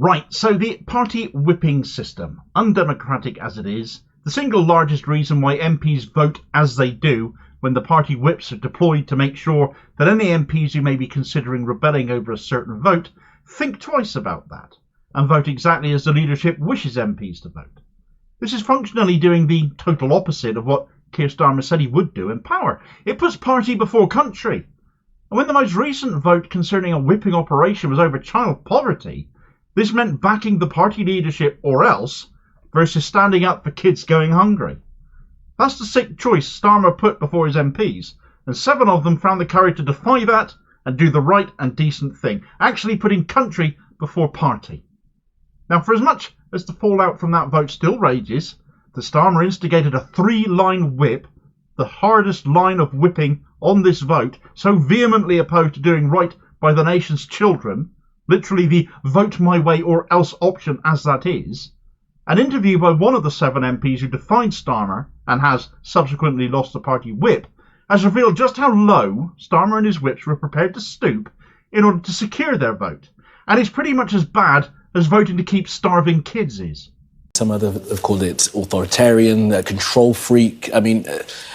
Right, so the party whipping system, undemocratic as it is, the single largest reason why MPs vote as they do when the party whips are deployed to make sure that any MPs who may be considering rebelling over a certain vote think twice about that and vote exactly as the leadership wishes MPs to vote. This is functionally doing the total opposite of what Keir Starmer said he would do in power. It puts party before country. And when the most recent vote concerning a whipping operation was over child poverty, this meant backing the party leadership or else versus standing up for kids going hungry. That's the sick choice Starmer put before his MPs, and 7 of them found the courage to defy that and do the right and decent thing, actually putting country before party. Now, for as much as the fallout from that vote still rages, the Starmer instigated a 3-line whip, the hardest line of whipping on this vote, so vehemently opposed to doing right by the nation's children, literally the vote my way or else option as that is. An interview by one of the 7 MPs who defied Starmer and has subsequently lost the party whip has revealed just how low Starmer and his whips were prepared to stoop in order to secure their vote. And it's pretty much as bad as voting to keep starving kids is. Some others have called it authoritarian, a control freak. I mean,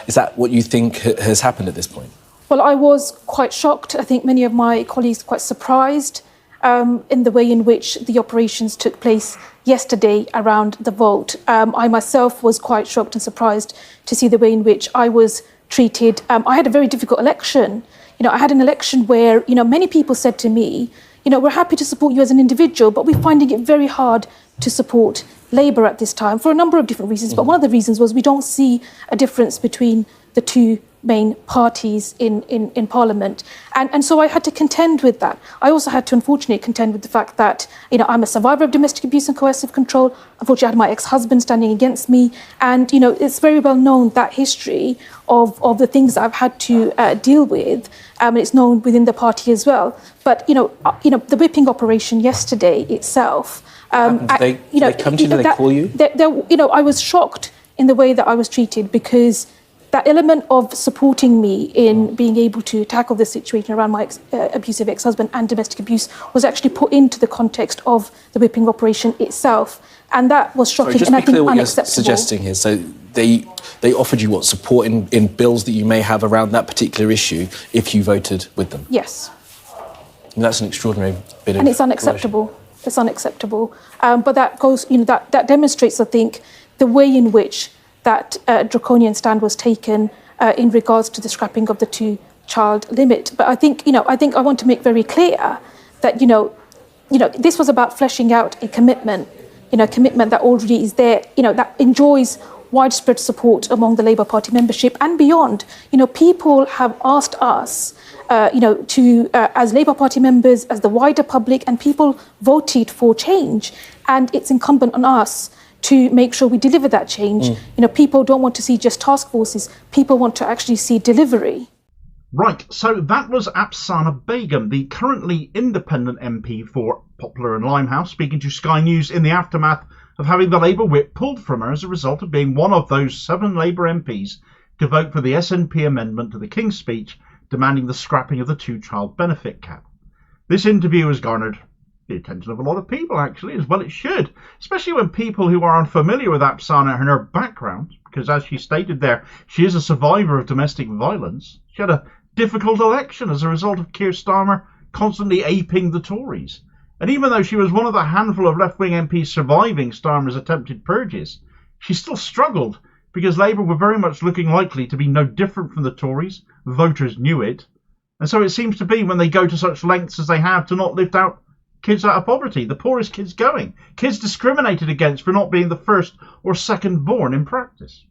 is that what you think has happened at this point? Well, I was quite shocked. I think many of my colleagues quite surprised in the way in which the operations took place yesterday around the vote. I myself was quite shocked and surprised to see the way in which I was treated. I had a very difficult election. I had an election where, many people said to me, we're happy to support you as an individual, but we're finding it very hard to support Labour at this time for a number of different reasons. But one of the reasons was we don't see a difference between the two main parties in Parliament. And so I had to contend with that. I also had to, unfortunately, contend with the fact that, I'm a survivor of domestic abuse and coercive control. Unfortunately, I had my ex-husband standing against me. And, it's very well known, that history of the things that I've had to deal with. And it's known within the party as well. But, the whipping operation yesterday itself... Did they come to you? Did they call you? I was shocked in the way that I was treated, because that element of supporting me in being able to tackle the situation around my abusive ex-husband and domestic abuse was actually put into the context of the whipping operation itself. And that was shocking. Sorry, and I think what unacceptable. You're suggesting here. So they offered you what, support in bills that you may have around that particular issue if you voted with them? Yes. And that's an extraordinary bit of... And it's unacceptable. It's unacceptable. But that goes, that demonstrates, I think, the way in which that draconian stand was taken in regards to the scrapping of the 2-child limit. But I think I want to make very clear that, this was about fleshing out a commitment, commitment that already is there, that enjoys widespread support among the Labour Party membership and beyond. People have asked us, as Labour Party members, as the wider public, and people voted for change. And it's incumbent on us to make sure we deliver that change. People don't want to see just task forces. People want to actually see delivery. Right, so that was Afsana Begum, the currently independent MP for Poplar and Limehouse, speaking to Sky News in the aftermath of having the Labour whip pulled from her as a result of being one of those 7 Labour MPs to vote for the SNP amendment to the King's Speech demanding the scrapping of the 2-child benefit cap. This interview has garnered the attention of a lot of people, actually, as well it should, especially when people who are unfamiliar with Afsana and her background, because as she stated there, she is a survivor of domestic violence. She had a difficult election as a result of Keir Starmer constantly aping the Tories. And even though she was one of the handful of left-wing MPs surviving Starmer's attempted purges, she still struggled because Labour were very much looking likely to be no different from the Tories. Voters knew it. And so it seems to be when they go to such lengths as they have to not lift out kids out of poverty, the poorest kids going, kids discriminated against for not being the first or second born in practice.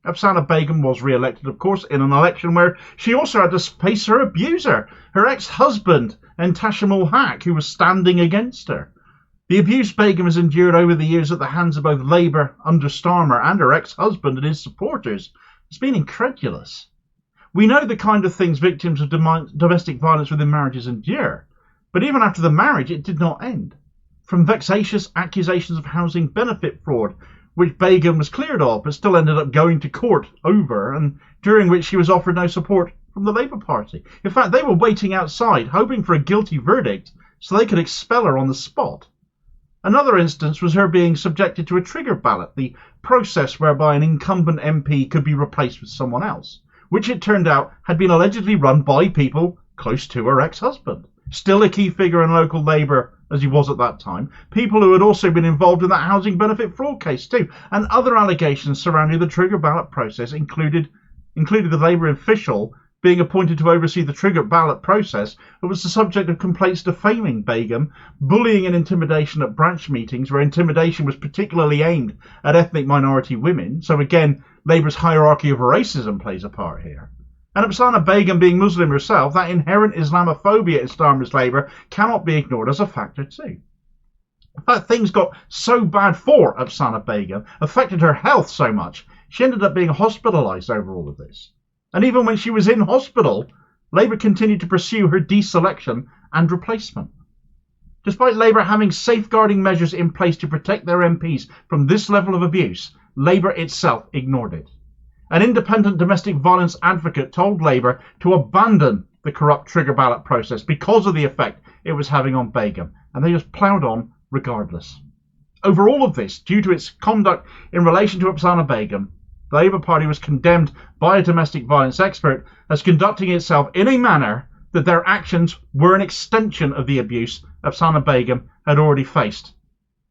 Afsana Begum was re-elected, of course, in an election where she also had to face her abuser, her ex-husband, Entashimul Haq, who was standing against her. The abuse Begum has endured over the years at the hands of both Labour under Starmer and her ex-husband and his supporters has been incredulous. We know the kind of things victims of domestic violence within marriages endure, but even after the marriage it did not end. From vexatious accusations of housing benefit fraud, which Begum was cleared of but still ended up going to court over, and during which she was offered no support from the Labour Party. In fact, they were waiting outside, hoping for a guilty verdict so they could expel her on the spot. Another instance was her being subjected to a trigger ballot, the process whereby an incumbent MP could be replaced with someone else, which it turned out had been allegedly run by people close to her ex-husband. Still a key figure in local Labour, as he was at that time, people who had also been involved in that housing benefit fraud case too, and other allegations surrounding the trigger ballot process included the Labour official being appointed to oversee the trigger ballot process, who was the subject of complaints defaming Begum, bullying and intimidation at branch meetings, where intimidation was particularly aimed at ethnic minority women. So again, Labour's hierarchy of racism plays a part here. And Afsana Begum being Muslim herself, that inherent Islamophobia in Starmer's Labour cannot be ignored as a factor too. In fact, things got so bad for Afsana Begum, affected her health so much, she ended up being hospitalised over all of this. And even when she was in hospital, Labour continued to pursue her deselection and replacement. Despite Labour having safeguarding measures in place to protect their MPs from this level of abuse, Labour itself ignored it. An independent domestic violence advocate told Labour to abandon the corrupt trigger ballot process because of the effect it was having on Begum, and they just ploughed on regardless. Over all of this, due to its conduct in relation to Afsana Begum, the Labour Party was condemned by a domestic violence expert as conducting itself in a manner that their actions were an extension of the abuse Afsana Begum had already faced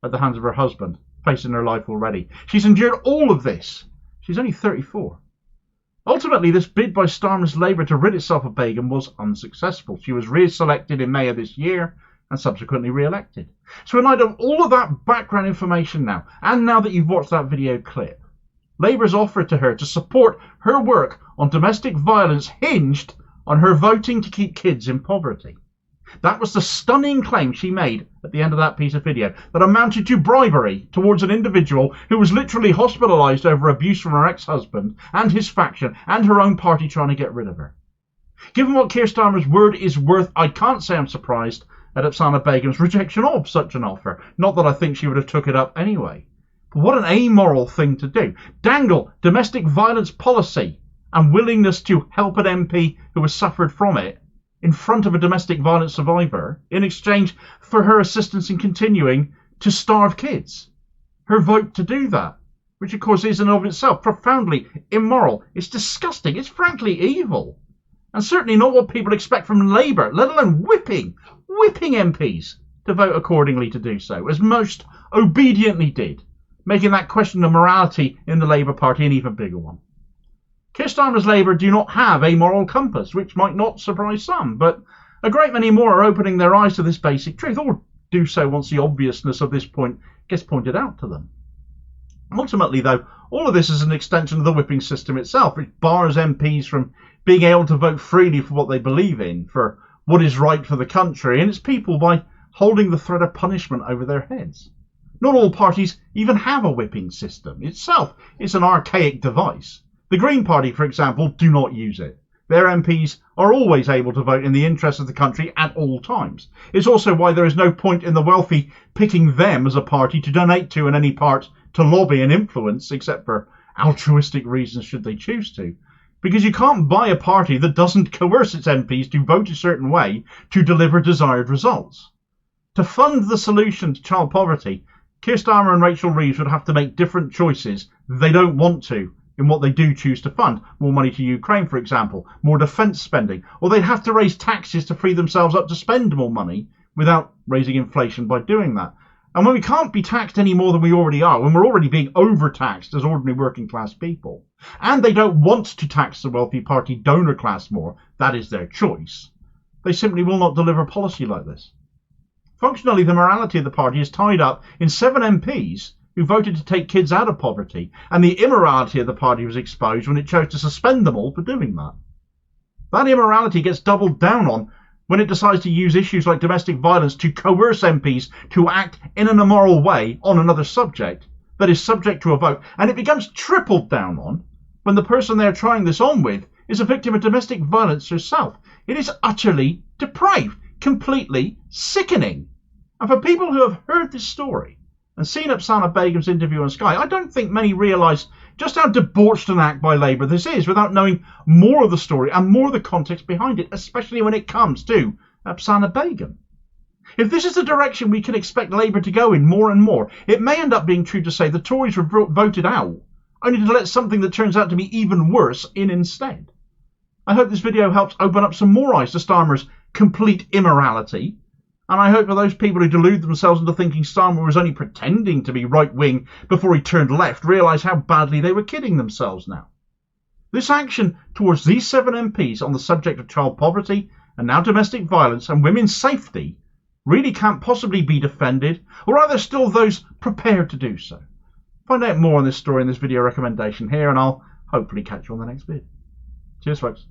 at the hands of her husband, facing her life already. She's endured all of this. She's only 34. Ultimately, this bid by Starmer's Labour to rid itself of Begum was unsuccessful. She was re-selected in May of this year and subsequently re-elected. So in light of all of that background information now, and now that you've watched that video clip, Labour's offer to her to support her work on domestic violence hinged on her voting to keep kids in poverty. That was the stunning claim she made at the end of that piece of video that amounted to bribery towards an individual who was literally hospitalised over abuse from her ex-husband and his faction and her own party trying to get rid of her. Given what Keir Starmer's word is worth, I can't say I'm surprised at Afsana Begum's rejection of such an offer. Not that I think she would have took it up anyway. But what an amoral thing to do. Dangle domestic violence policy and willingness to help an MP who has suffered from it in front of a domestic violence survivor in exchange for her assistance in continuing to starve kids. Her vote to do that, which of course is in and of itself profoundly immoral. It's disgusting. It's frankly evil. And certainly not what people expect from Labour, let alone whipping MPs to vote accordingly to do so, as most obediently did, making that question of morality in the Labour Party an even bigger one. Keir Starmer's Labour do not have a moral compass, which might not surprise some, but a great many more are opening their eyes to this basic truth, or do so once the obviousness of this point gets pointed out to them. Ultimately, though, all of this is an extension of the whipping system itself, which bars MPs from being able to vote freely for what they believe in, for what is right for the country and its people, by holding the threat of punishment over their heads. Not all parties even have a whipping system. Itself, it's an archaic device. The Green Party, for example, do not use it. Their MPs are always able to vote in the interest of the country at all times. It's also why there is no point in the wealthy picking them as a party to donate to in any part to lobby and influence, except for altruistic reasons should they choose to. Because you can't buy a party that doesn't coerce its MPs to vote a certain way to deliver desired results. To fund the solution to child poverty, Keir Starmer and Rachel Reeves would have to make different choices they don't want to in what they do choose to fund. More money to Ukraine, for example, more defence spending, or they'd have to raise taxes to free themselves up to spend more money without raising inflation by doing that. And when we can't be taxed any more than we already are, when we're already being overtaxed as ordinary working class people, and they don't want to tax the wealthy party donor class more, that is their choice, they simply will not deliver policy like this. Functionally, the morality of the party is tied up in 7 MPs who voted to take kids out of poverty, and the immorality of the party was exposed when it chose to suspend them all for doing that. That immorality gets doubled down on when it decides to use issues like domestic violence to coerce MPs to act in an immoral way on another subject that is subject to a vote, and it becomes tripled down on when the person they're trying this on with is a victim of domestic violence herself. It is utterly depraved, completely sickening. And for people who have heard this story and seen Afsana Begum's interview on Sky, I don't think many realise just how debauched an act by Labour this is without knowing more of the story and more of the context behind it, especially when it comes to Afsana Begum. If this is the direction we can expect Labour to go in more and more, it may end up being true to say the Tories were voted out, only to let something that turns out to be even worse in instead. I hope this video helps open up some more eyes to Starmer's complete immorality, and I hope that those people who delude themselves into thinking Starmer was only pretending to be right-wing before he turned left realise how badly they were kidding themselves now. This action towards these 7 MPs on the subject of child poverty and now domestic violence and women's safety really can't possibly be defended, or are there still those prepared to do so? Find out more on this story in this video recommendation here, and I'll hopefully catch you on the next vid. Cheers, folks.